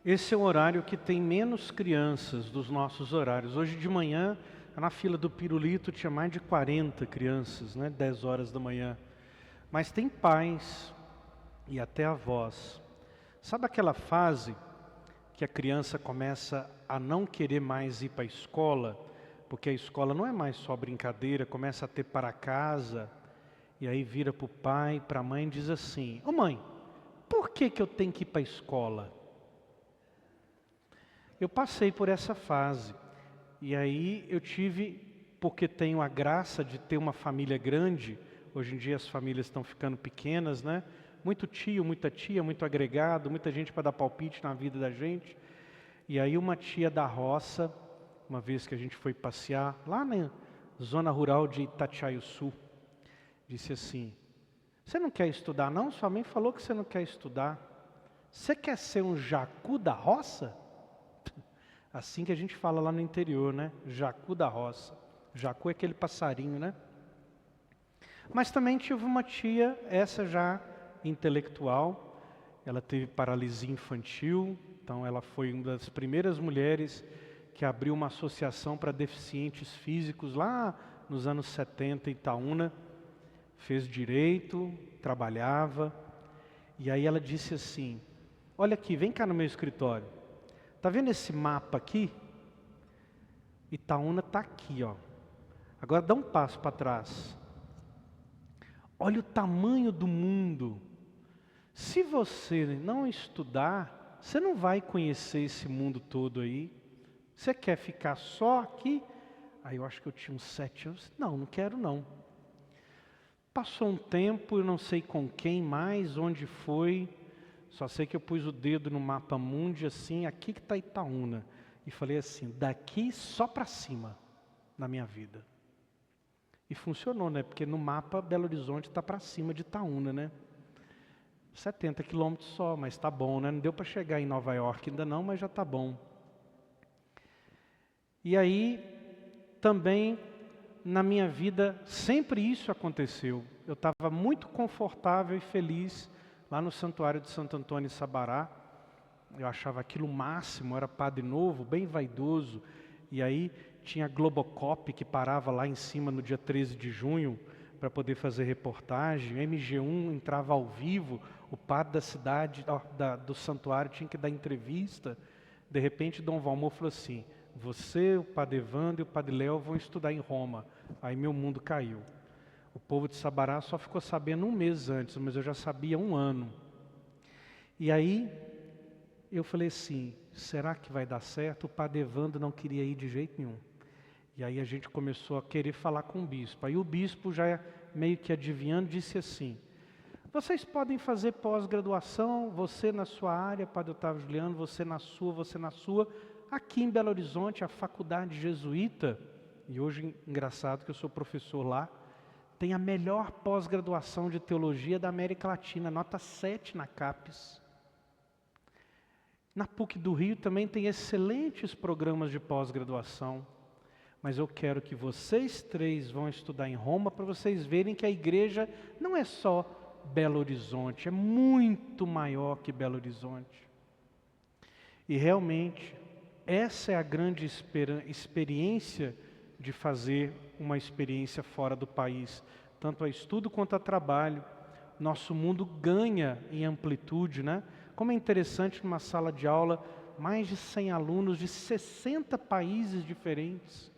Esse é o horário que tem menos crianças dos nossos horários. Hoje de manhã, na fila do pirulito, tinha mais de 40 crianças, 10 horas da manhã. Mas tem pais e até avós. Sabe aquela fase que a criança começa a não querer mais ir para a escola, porque a escola não é mais só brincadeira, começa a ter para casa, e aí vira para o pai, para a mãe e diz assim: ô mãe, por que eu tenho que ir para a escola? Eu passei por essa fase, e aí eu tive, porque tenho a graça de ter uma família grande, hoje em dia as famílias estão ficando pequenas, muito tio, muita tia, muito agregado, muita gente para dar palpite na vida da gente. E aí uma tia da roça, uma vez que a gente foi passear, lá na zona rural de Itatiaiuçu, disse assim: você não quer estudar não? Sua mãe falou que você não quer estudar. Você quer ser um jacu da roça? Assim que a gente fala lá no interior, Jacu da roça. Jacu é aquele passarinho, Mas também tive uma tia, essa já intelectual, ela teve paralisia infantil, então ela foi uma das primeiras mulheres que abriu uma associação para deficientes físicos lá nos anos 70 em Itaúna, fez direito, trabalhava, e aí ela disse assim: olha aqui, vem cá no meu escritório. Está vendo esse mapa aqui? Itaúna está aqui, ó. Agora dá um passo para trás. Olha o tamanho do mundo. Se você não estudar, você não vai conhecer esse mundo todo aí. Você quer ficar só aqui? Aí eu acho que eu tinha uns 7 anos. Não quero não. Passou um tempo, eu não sei com quem mais, onde foi. Só sei que eu pus o dedo no mapa mundi assim, aqui que está Itaúna. E falei assim: daqui só para cima na minha vida. E funcionou, Porque no mapa Belo Horizonte está para cima de Itaúna, 70 quilômetros só, mas está bom, Não deu para chegar em Nova York ainda não, mas já está bom. E aí, também, na minha vida, sempre isso aconteceu. Eu estava muito confortável e feliz lá no Santuário de Santo Antônio em Sabará. Eu achava aquilo o máximo, era padre novo, bem vaidoso. E aí tinha a Globocop que parava lá em cima no dia 13 de junho para poder fazer reportagem. O MG1 entrava ao vivo, o padre da cidade, do santuário tinha que dar entrevista. De repente Dom Valmor falou assim: você, o padre Evandro e o padre Léo vão estudar em Roma. Aí meu mundo caiu. O povo de Sabará só ficou sabendo um mês antes, mas eu já sabia há um ano. E aí eu falei assim: será que vai dar certo? O padre Evandro não queria ir de jeito nenhum. E aí a gente começou a querer falar com o bispo. Aí o bispo, já meio que adivinhando, disse assim: vocês podem fazer pós-graduação, você na sua área, padre Otávio Juliano, você na sua, aqui em Belo Horizonte, a faculdade jesuíta, e hoje, engraçado que eu sou professor lá, tem a melhor pós-graduação de teologia da América Latina, nota 7 na CAPES. Na PUC do Rio também tem excelentes programas de pós-graduação. Mas eu quero que vocês 3 vão estudar em Roma para vocês verem que a igreja não é só Belo Horizonte, é muito maior que Belo Horizonte. E realmente, essa é a grande experiência de fazer uma experiência fora do país, tanto a estudo quanto a trabalho. Nosso mundo ganha em amplitude, Como é interessante numa sala de aula, mais de 100 alunos de 60 países diferentes.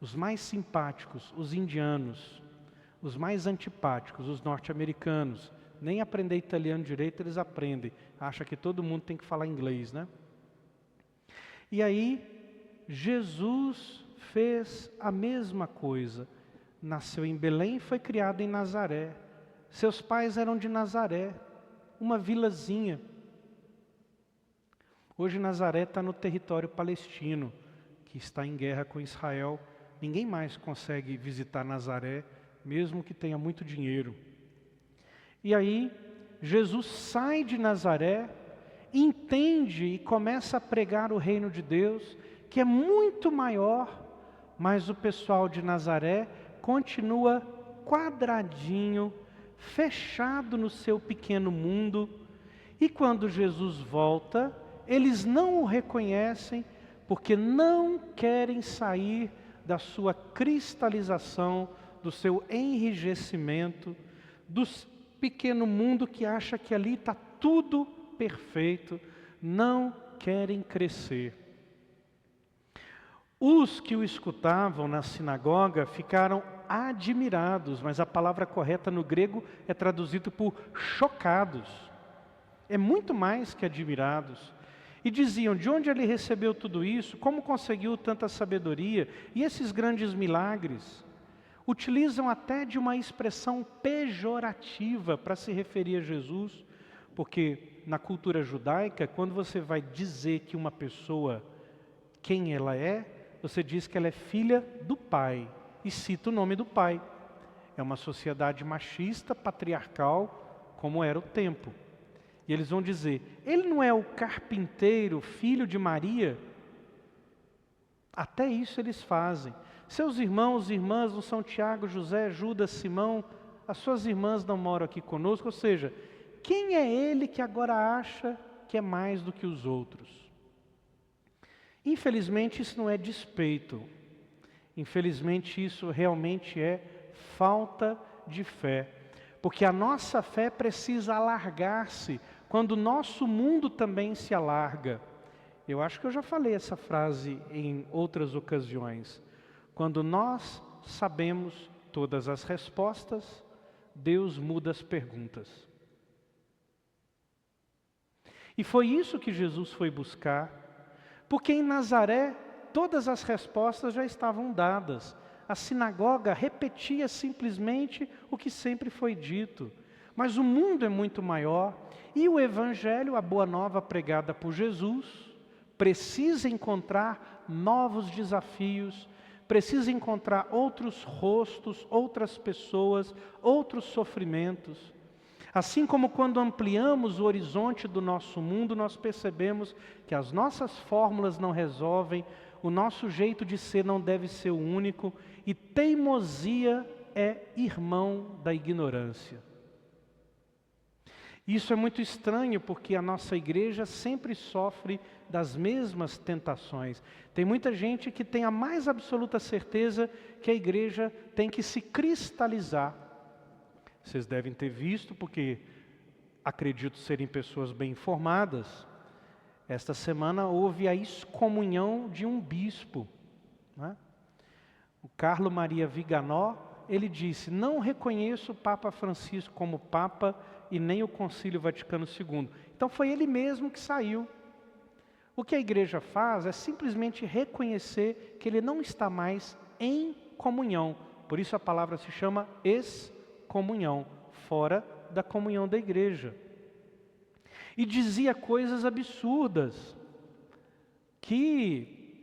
Os mais simpáticos, os indianos, os mais antipáticos, os norte-americanos. Nem aprender italiano direito eles aprendem, acham que todo mundo tem que falar inglês, E aí, Jesus fez a mesma coisa. Nasceu em Belém e foi criado em Nazaré. Seus pais eram de Nazaré, uma vilazinha. Hoje Nazaré está no território palestino, que está em guerra com Israel. Ninguém mais consegue visitar Nazaré, mesmo que tenha muito dinheiro. E aí, Jesus sai de Nazaré, entende e começa a pregar o reino de Deus, que é muito maior, mas o pessoal de Nazaré continua quadradinho, fechado no seu pequeno mundo, E quando Jesus volta, eles não o reconhecem porque não querem sair da sua cristalização, do seu enrijecimento, do pequeno mundo que acha que ali está tudo perfeito, não querem crescer. Os que o escutavam na sinagoga ficaram admirados, mas a palavra correta no grego é traduzida por chocados. É muito mais que admirados. E diziam, de onde ele recebeu tudo isso? Como conseguiu tanta sabedoria? E esses grandes milagres? Utilizam até de uma expressão pejorativa para se referir a Jesus, porque na cultura judaica, quando você vai dizer que uma pessoa, quem ela é, você diz que ela é filha do pai, e cita o nome do pai. É uma sociedade machista, patriarcal, como era o tempo. E eles vão dizer, ele não é o carpinteiro, filho de Maria? Até isso eles fazem. Seus irmãos e irmãs não são Tiago, José, Judas, Simão? As suas irmãs não moram aqui conosco? Ou seja, quem é ele que agora acha que é mais do que os outros? Infelizmente isso não é despeito. Infelizmente isso realmente é falta de fé. Porque a nossa fé precisa alargar-se quando o nosso mundo também se alarga. Eu acho que eu já falei essa frase em outras ocasiões. Quando nós sabemos todas as respostas, Deus muda as perguntas. E foi isso que Jesus foi buscar, porque em Nazaré todas as respostas já estavam dadas. A sinagoga repetia simplesmente o que sempre foi dito. Mas o mundo é muito maior e o Evangelho, a boa nova pregada por Jesus, precisa encontrar novos desafios, precisa encontrar outros rostos, outras pessoas, outros sofrimentos. Assim como quando ampliamos o horizonte do nosso mundo, nós percebemos que as nossas fórmulas não resolvem, o nosso jeito de ser não deve ser o único, e teimosia é irmão da ignorância. Isso é muito estranho porque a nossa igreja sempre sofre das mesmas tentações. Tem muita gente que tem a mais absoluta certeza que a igreja tem que se cristalizar. Vocês devem ter visto, porque acredito serem pessoas bem informadas. Esta semana houve a excomunhão de um bispo, né? O Carlo Maria Viganò, ele disse, não reconheço o Papa Francisco como Papa e nem o Concílio Vaticano II. Então foi ele mesmo que saiu. O que a igreja faz é simplesmente reconhecer que ele não está mais em comunhão. Por isso a palavra se chama excomunhão, fora da comunhão da igreja. E dizia coisas absurdas,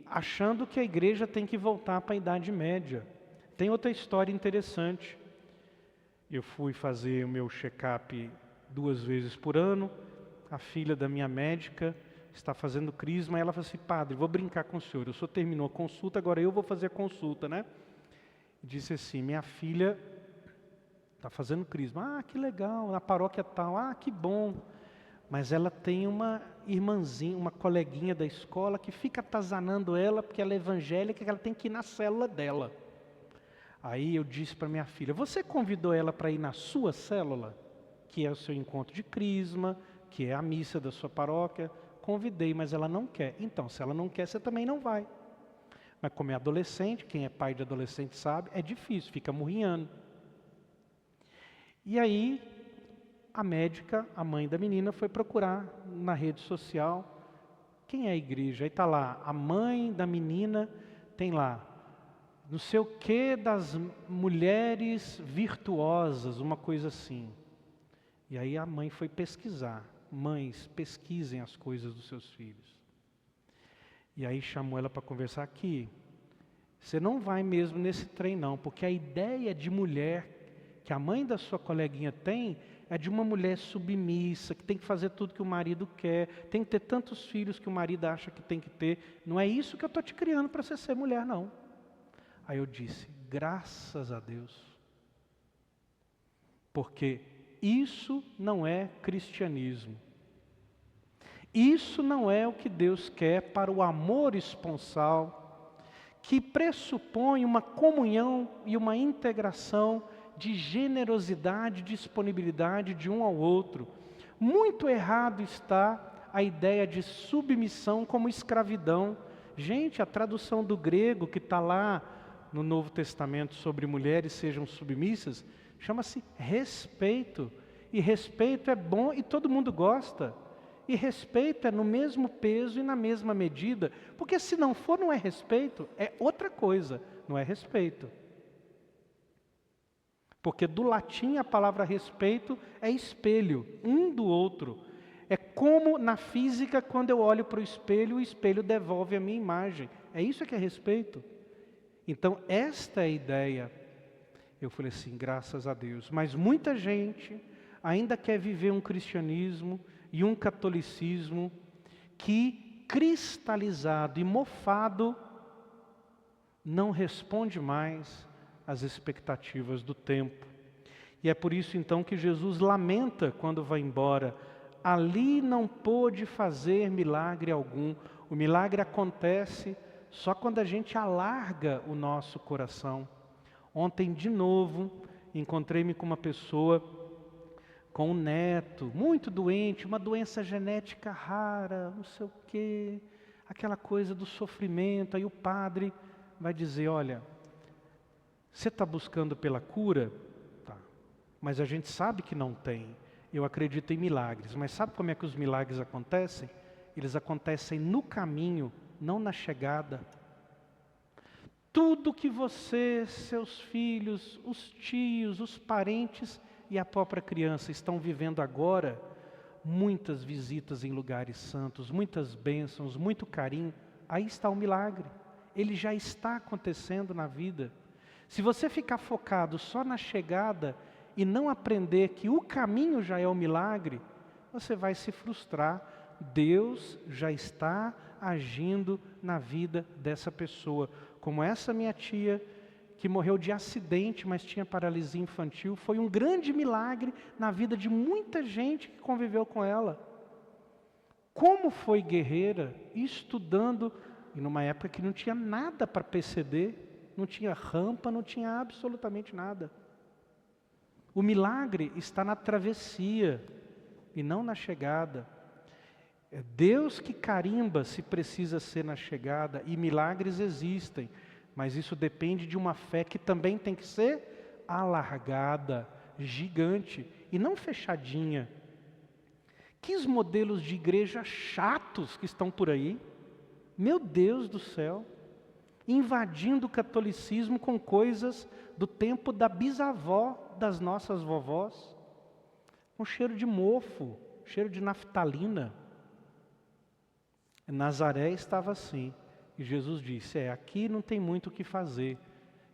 achando que a igreja tem que voltar para a Idade Média. Tem outra história interessante. Eu fui fazer o meu check-up 2 vezes por ano. A filha da minha médica está fazendo crisma. E ela falou assim, padre, vou brincar com o senhor. O senhor terminou a consulta, agora eu vou fazer a consulta, né? E disse assim, minha filha está fazendo crisma. Ah, que legal, na paróquia tal. Ah, que bom. Mas ela tem uma irmãzinha, uma coleguinha da escola que fica atazanando ela porque ela é evangélica e ela tem que ir na célula dela. Aí eu disse para minha filha, você convidou ela para ir na sua célula? Que é o seu encontro de crisma, que é a missa da sua paróquia. Convidei, mas ela não quer. Então, se ela não quer, você também não vai. Mas como é adolescente, quem é pai de adolescente sabe, é difícil, fica murrinhando. E aí, a médica, a mãe da menina, foi procurar na rede social quem é a igreja. Aí está lá, a mãe da menina tem lá, não sei o que das mulheres virtuosas, uma coisa assim. E aí a mãe foi pesquisar. Mães, pesquisem as coisas dos seus filhos. E aí chamou ela para conversar aqui. Você não vai mesmo nesse trem não, porque a ideia de mulher que a mãe da sua coleguinha tem é de uma mulher submissa, que tem que fazer tudo que o marido quer, tem que ter tantos filhos que o marido acha que tem que ter. Não é isso que eu estou te criando para você ser mulher, não. Aí eu disse, graças a Deus. Porque isso não é cristianismo. Isso não é o que Deus quer para o amor esponsal, que pressupõe uma comunhão e uma integração de generosidade, disponibilidade de um ao outro. Muito errado está a ideia de submissão como escravidão. Gente, a tradução do grego que está lá no Novo Testamento sobre mulheres sejam submissas, chama-se respeito. E respeito é bom e todo mundo gosta. E respeito é no mesmo peso e na mesma medida. Porque se não for, não é respeito, é outra coisa, não é respeito. Porque do latim a palavra respeito é espelho, um do outro. É como na física, quando eu olho para o espelho devolve a minha imagem. É isso que é respeito. Então, esta é a ideia. Eu falei assim, graças a Deus. Mas muita gente ainda quer viver um cristianismo e um catolicismo que, cristalizado e mofado, não responde mais às expectativas do tempo. E é por isso então que Jesus lamenta quando vai embora. Ali não pôde fazer milagre algum. O milagre acontece só quando a gente alarga o nosso coração. Ontem, de novo, encontrei-me com uma pessoa com um neto, muito doente, uma doença genética rara, não sei o quê, aquela coisa do sofrimento. Aí o padre vai dizer, olha, você está buscando pela cura? Tá. Mas a gente sabe que não tem. Eu acredito em milagres, mas sabe como é que os milagres acontecem? Eles acontecem no caminho, não na chegada. Tudo que você, seus filhos, os tios, os parentes e a própria criança estão vivendo agora, muitas visitas em lugares santos, muitas bênçãos, muito carinho, aí está o milagre. Ele já está acontecendo na vida. Se você ficar focado só na chegada e não aprender que o caminho já é o milagre, você vai se frustrar. Deus já está agindo na vida dessa pessoa. Como essa minha tia, que morreu de acidente, mas tinha paralisia infantil, foi um grande milagre na vida de muita gente que conviveu com ela. Como foi guerreira, estudando, e numa época que não tinha nada para PCD, não tinha rampa, não tinha absolutamente nada. O milagre está na travessia e não na chegada. É Deus que carimba se precisa ser na chegada, e milagres existem, mas isso depende de uma fé que também tem que ser alargada, gigante, e não fechadinha. Que modelos de igreja chatos que estão por aí, meu Deus do céu, invadindo o catolicismo com coisas do tempo da bisavó das nossas vovós, com cheiro de mofo, cheiro de naftalina. Nazaré estava assim, e Jesus disse, aqui não tem muito o que fazer.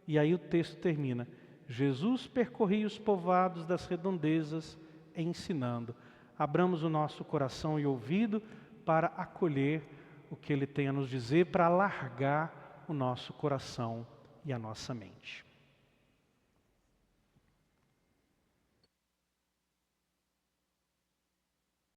E aí o texto termina, Jesus percorria os povoados das redondezas, ensinando. Abramos o nosso coração e ouvido para acolher o que Ele tem a nos dizer, para alargar o nosso coração e a nossa mente.